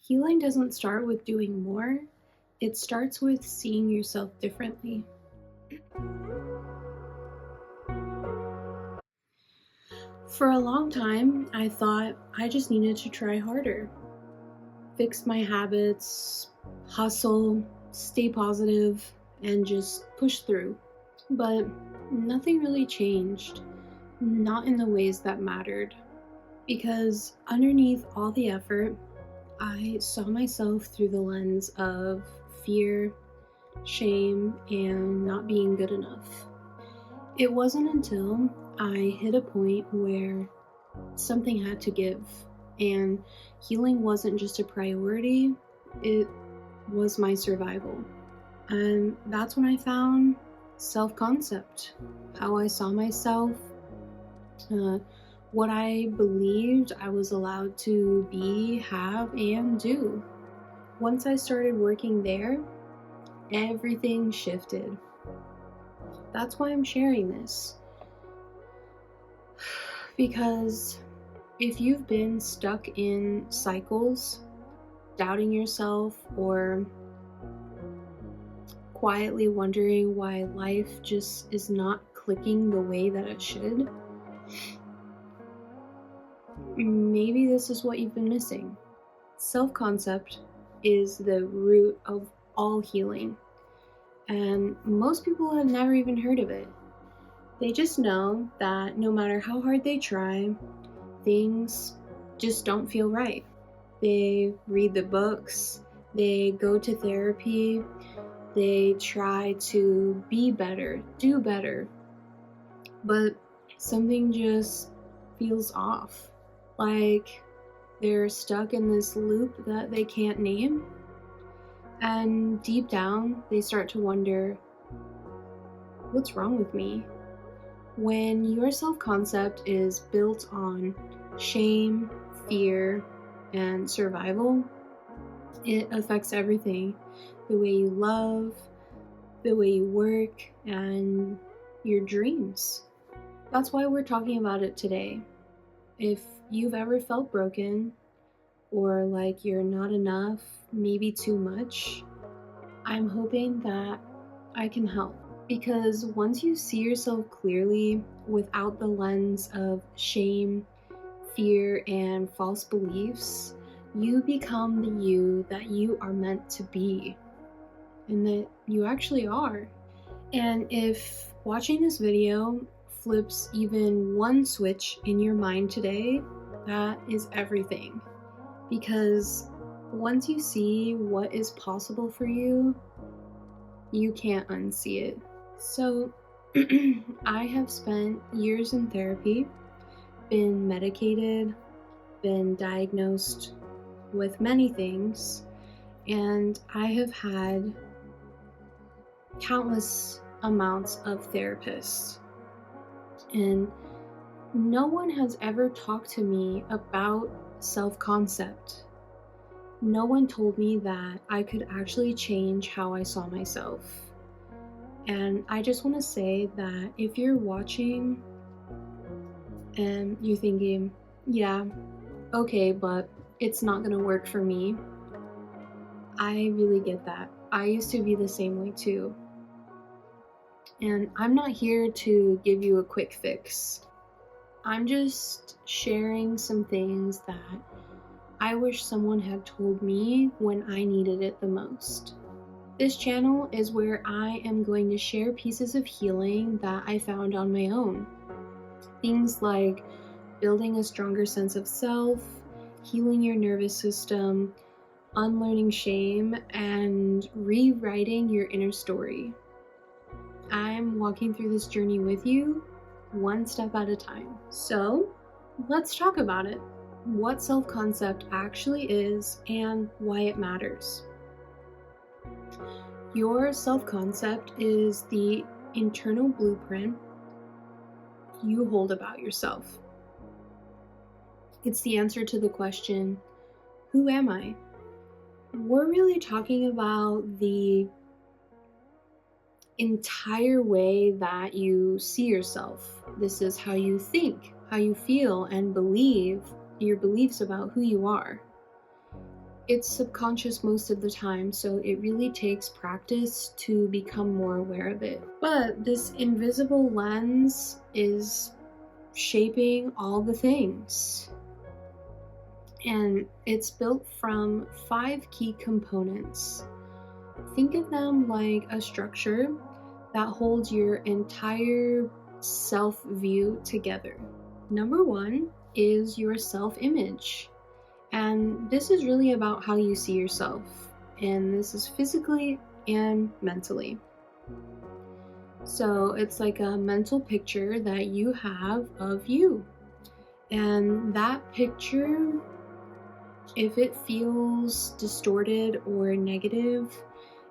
Healing doesn't start with doing more, it starts with seeing yourself differently. For a long time, I thought I just needed to try harder, fix my habits, hustle, stay positive, and just push through. But nothing really changed, not in the ways that mattered. Because underneath all the effort, I saw myself through the lens of fear, shame, and not being good enough. It wasn't until I hit a point where something had to give, and healing wasn't just a priority, it was my survival. And that's when I found self concept, how I saw myself, uh, what I believed I was allowed to be, have, and do. Once I started working there, everything shifted. That's why I'm sharing this. Because if you've been stuck in cycles, doubting yourself, or quietly wondering why life just is not clicking the way that it should, maybe this is what you've been missing. Self-concept is the root of all healing, and most people have never even heard of it. They just know that no matter how hard they try, things just don't feel right. They read the books, they go to therapy, they try to be better, do better, but something just feels off. Like they're stuck in this loop that they can't name. And deep down, they start to wonder, what's wrong with me? When your self-concept is built on shame, fear, and survival, it affects everything. The way you love, the way you work, and your dreams. That's why we're talking about it today. If you've ever felt broken, or like you're not enough, maybe too much, I'm hoping that I can help. Because once you see yourself clearly without the lens of shame, fear, and false beliefs, you become the you that you are meant to be, and that you actually are. And if watching this video flips even one switch in your mind today, that is everything. Because once you see what is possible for you, you can't unsee it. So, I have spent years in therapy, been medicated, been diagnosed with many things, and I have had countless amounts of therapists. And no one has ever talked to me about self-concept. No one told me that I could actually change how I saw myself. And I just want to say that if you're watching and you're thinking, yeah, okay, but it's not gonna work for me, I really get that. I used to be the same way too. And I'm not here to give you a quick fix. I'm just sharing some things that I wish someone had told me when I needed it the most. This channel is where I am going to share pieces of healing that I found on my own. Things like building a stronger sense of self, healing your nervous system, unlearning shame, and rewriting your inner story. I'm walking through this journey with you, one step at a time. So, let's talk about it. What self-concept actually is and why it matters. Your self-concept is the internal blueprint you hold about yourself. It's the answer to the question, who am I? We're really talking about the entire way that you see yourself. This is how you think, how you feel, and believe, your beliefs about who you are. It's subconscious most of the time, so it really takes practice to become more aware of it. But this invisible lens is shaping all the things. And it's built from 5 key components. Think of them like a structure that holds your entire self view together. Number 1 is your self-image. And this is really about how you see yourself. And this is physically and mentally. So it's like a mental picture that you have of you. And that picture, if it feels distorted or negative,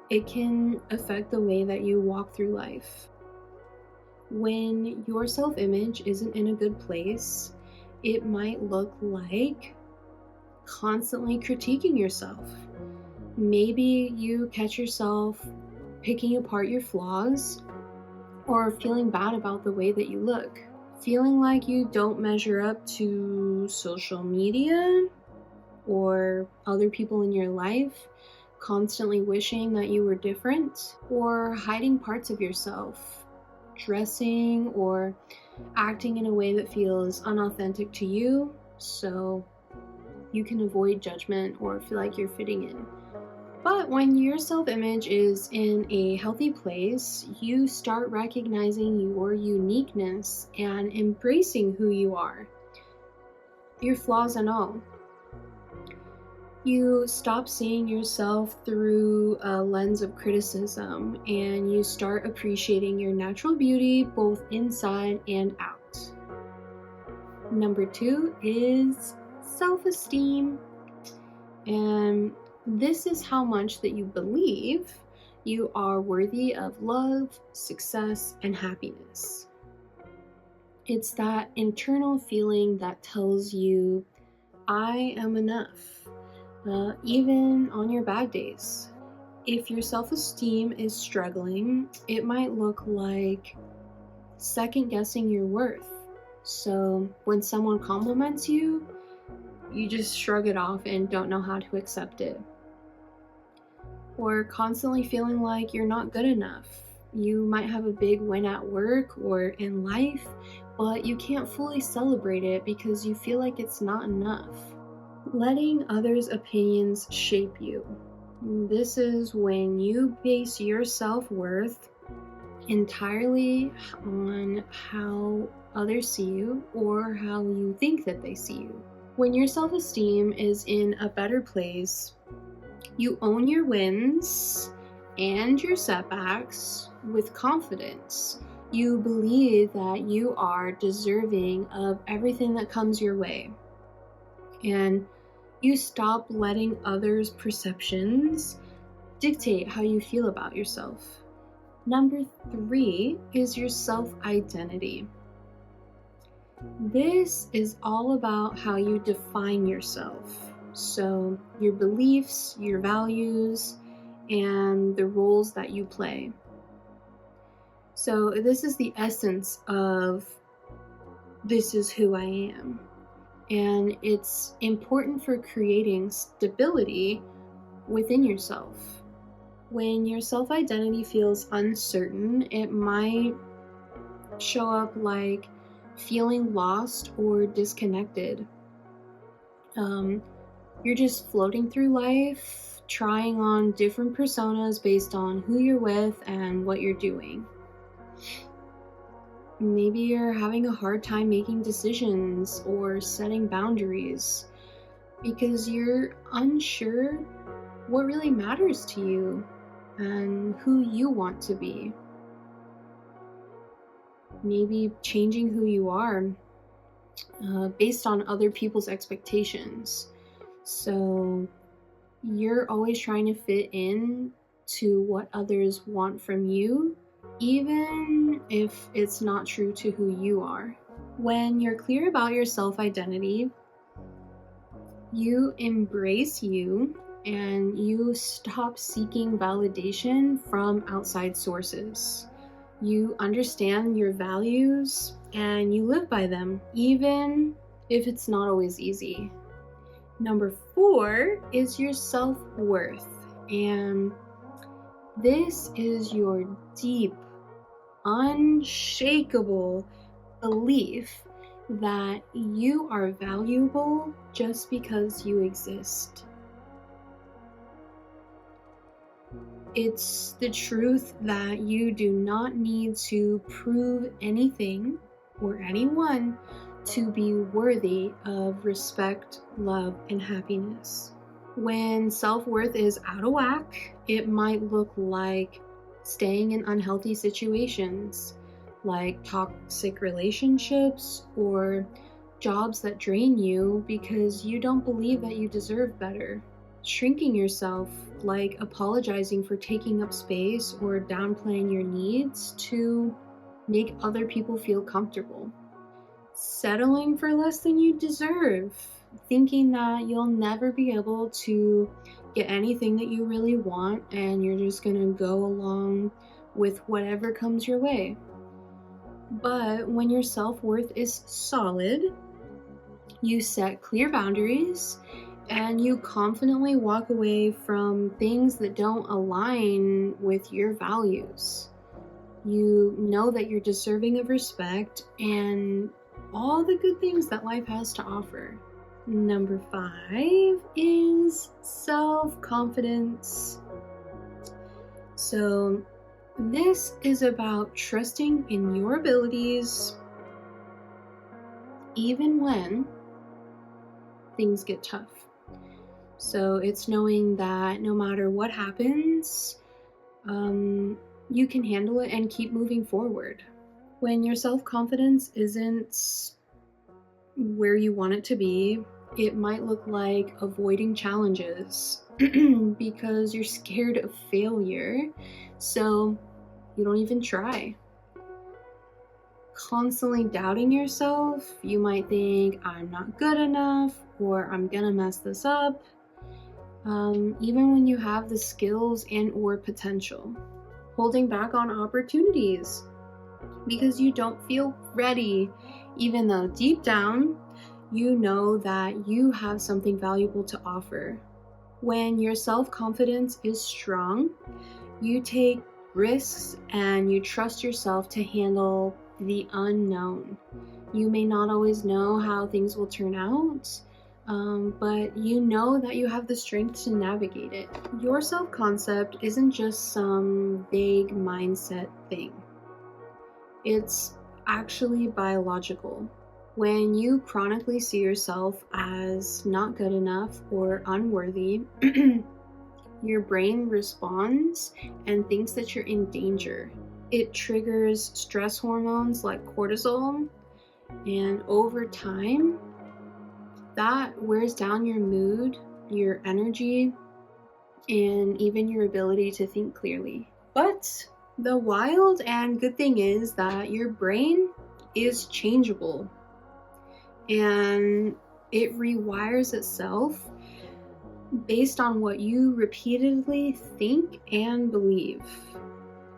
it can affect the way that you walk through life. When your self-image isn't in a good place, it might look like constantly critiquing yourself. Maybe you catch yourself picking apart your flaws or feeling bad about the way that you look. Feeling like you don't measure up to social media or other people in your life, constantly wishing that you were different, or hiding parts of yourself, dressing or acting in a way that feels unauthentic to you, so you can avoid judgment or feel like you're fitting in. But when your self-image is in a healthy place, you start recognizing your uniqueness and embracing who you are, your flaws and all. You stop seeing yourself through a lens of criticism, and you start appreciating your natural beauty both inside and out. Number 2 is self-esteem. And this is how much that you believe you are worthy of love, success, and happiness. It's that internal feeling that tells you, I am enough, even on your bad days. If your self-esteem is struggling, it might look like second guessing your worth. So when someone compliments you, you just shrug it off and don't know how to accept it. Or constantly feeling like you're not good enough. You might have a big win at work or in life, but you can't fully celebrate it because you feel like it's not enough. Letting others' opinions shape you. This is when you base your self-worth entirely on how others see you or how you think that they see you. When your self-esteem is in a better place, you own your wins and your setbacks with confidence. You believe that you are deserving of everything that comes your way. And you stop letting others' perceptions dictate how you feel about yourself. Number 3 is your self-identity. This is all about how you define yourself. So your beliefs, your values, and the roles that you play. So this is the essence of this is who I am. And it's important for creating stability within yourself. When your self-identity feels uncertain, it might show up like feeling lost or disconnected. You're just floating through life, trying on different personas based on who you're with and what you're doing. Maybe you're having a hard time making decisions or setting boundaries because you're unsure what really matters to you and who you want to be. Maybe changing who you are based on other people's expectations. So you're always trying to fit in to what others want from you, even if it's not true to who you are. When you're clear about your self-identity, you embrace you and you stop seeking validation from outside sources. You understand your values and you live by them, even if it's not always easy. Number 4 is your self-worth. And this is your deep, unshakable belief that you are valuable just because you exist. It's the truth that you do not need to prove anything or anyone to be worthy of respect, love, and happiness. When self-worth is out of whack, it might look like staying in unhealthy situations, like toxic relationships or jobs that drain you because you don't believe that you deserve better. Shrinking yourself, like apologizing for taking up space or downplaying your needs to make other people feel comfortable. Settling for less than you deserve, thinking that you'll never be able to get anything that you really want and you're just gonna go along with whatever comes your way. But when your self-worth is solid, you set clear boundaries and you confidently walk away from things that don't align with your values. You know that you're deserving of respect and all the good things that life has to offer. Number 5 is self-confidence. So this is about trusting in your abilities even when things get tough. So it's knowing that no matter what happens, you can handle it and keep moving forward. When your self-confidence isn't where you want it to be, it might look like avoiding challenges because you're scared of failure, so you don't even try. Constantly doubting yourself, you might think, I'm not good enough, or I'm gonna mess this up, even when you have the skills and or potential. Holding back on opportunities because you don't feel ready, even though deep down, you know that you have something valuable to offer. When your self-confidence is strong, you take risks and you trust yourself to handle the unknown. You may not always know how things will turn out, but you know that you have the strength to navigate it. Your self-concept isn't just some vague mindset thing. It's actually biological. When you chronically see yourself as not good enough or unworthy, your brain responds and thinks that you're in danger. It triggers stress hormones like cortisol, and over time, that wears down your mood, your energy, and even your ability to think clearly. But the wild and good thing is that your brain is changeable and it rewires itself based on what you repeatedly think and believe.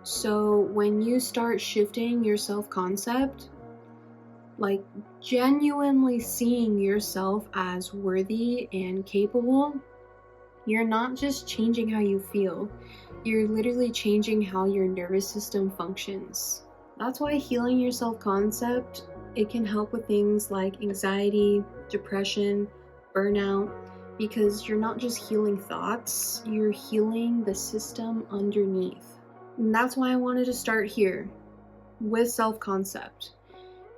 So when you start shifting your self-concept, like genuinely seeing yourself as worthy and capable, you're not just changing how you feel, you're literally changing how your nervous system functions. That's why healing your self-concept, it can help with things like anxiety, depression, burnout, because you're not just healing thoughts, you're healing the system underneath. And that's why I wanted to start here with self-concept,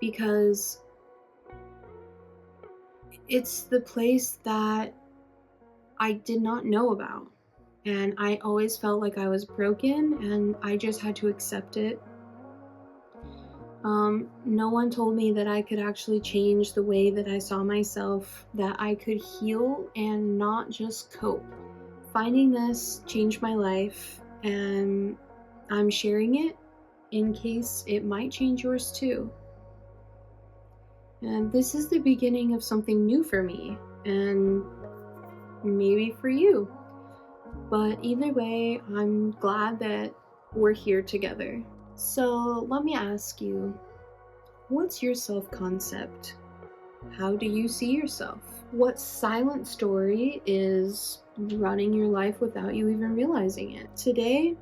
because it's the place that I did not know about. And I always felt like I was broken and I just had to accept it. No one told me that I could actually change the way that I saw myself, that I could heal and not just cope. Finding this changed my life, and I'm sharing it in case it might change yours too. And this is the beginning of something new for me, and maybe for you. But either way, I'm glad that we're here together. So let me ask you, what's your self-concept? How do you see yourself? What silent story is running your life without you even realizing it? Today,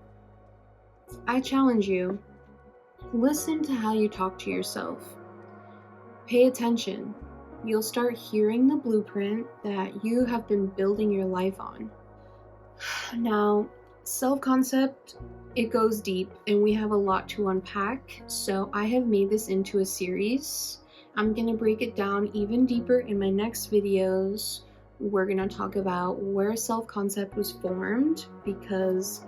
I challenge you. Listen to how you talk to yourself. Pay attention. You'll start hearing the blueprint that you have been building your life on. Now, self-concept, it goes deep and we have a lot to unpack, so I have made this into a series. I'm going to break it down even deeper in my next videos. We're going to talk about where self-concept was formed, because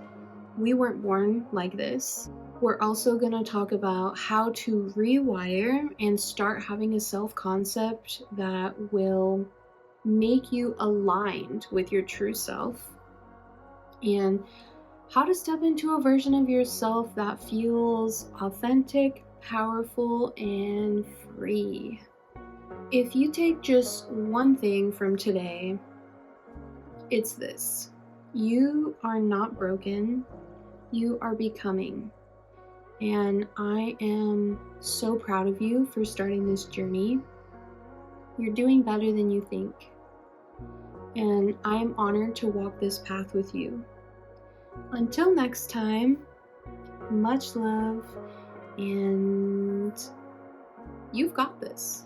we weren't born like this. We're also going to talk about how to rewire and start having a self-concept that will make you aligned with your true self, and how to step into a version of yourself that feels authentic, powerful, and free. If you take just one thing from today, it's this: you are not broken, you are becoming. And I am so proud of you for starting this journey. You're doing better than you think. And I'm honored to walk this path with you. Until next time, much love, and you've got this.